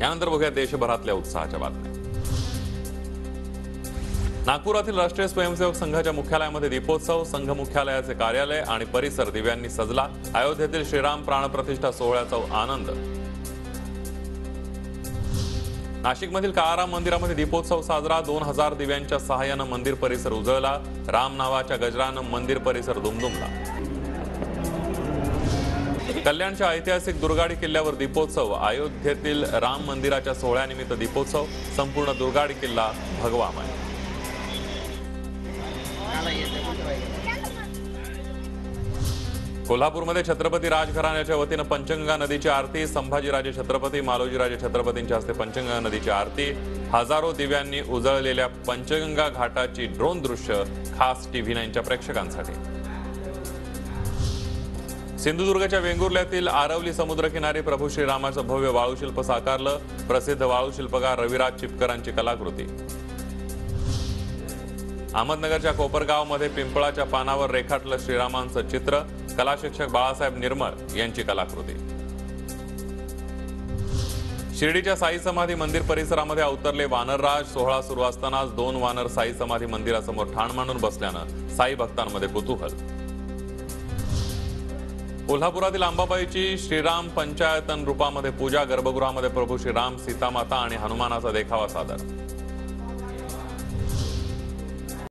यानंतर बघूया देशभरातल्या उत्साहाच्या बातम्या। नागपुरातील राष्ट्रीय स्वयंसेवक संघाच्या मुख्यालयामध्ये दीपोत्सव, संघ मुख्यालयाचे कार्यालय आणि परिसर दिव्यांनी सजला। अयोध्येतील श्रीराम प्राणप्रतिष्ठा सोहळ्याचा आनंद। नाशिकमधील काळाराम मंदिरामध्ये दीपोत्सव साजरा। 2000 दिव्यांच्या सहाय्याने मंदिर परिसर उजळला। राम नावाच्या गजरानं मंदिर परिसर दुमदुमला। कल्याणच्या ऐतिहासिक दुर्गाडी किल्ल्यावर दीपोत्सव। अयोध्येतील राम मंदिराच्या सोहळ्यानिमित्त दीपोत्सव। संपूर्ण दुर्गाडी किल्ला भगवामय। कोल्हापूरमध्ये छत्रपती राजघराण्याच्या वतीने पंचगंगा नदीची आरती। संभाजीराजे छत्रपती, मालोजीराजे छत्रपतींच्या हस्ते पंचगंगा नदीची आरती। हजारो दिव्यांनी उजळलेल्या पंचगंगा घाटाची ड्रोन दृश्य खास TV9च्या प्रेक्षकांसाठी। सिंधुदुर्गच्या वेंगुर्ल्यातील आरवली समुद्रकिनारी प्रभू श्रीरामाचं भव्य वाळूशिल्प साकारलं। प्रसिद्ध वाळूशिल्पकार रविराज चिपकरांची कलाकृती। अहमदनगरच्या कोपरगावमध्ये पिंपळाच्या पानावर रेखाटलं श्रीरामांचं चित्र। कला शिक्षक बाळासाहेब निर्मळ यांची कलाकृती। शिर्डीच्या साई समाधी मंदिर परिसरामध्ये अवतरले वानरराज। सोहळा सुरू असतानाच 2 वानर साई समाधी मंदिरासमोर ठाण मांडून बसल्यानं साई भक्तांमध्ये कुतूहल। कोल्हापुरातील अंबाबाईची श्रीराम पंचायतन रूपामध्ये पूजा। गर्भगृहामध्ये प्रभू श्रीराम, सीतामाता आणि हनुमानाचा देखावा सादर।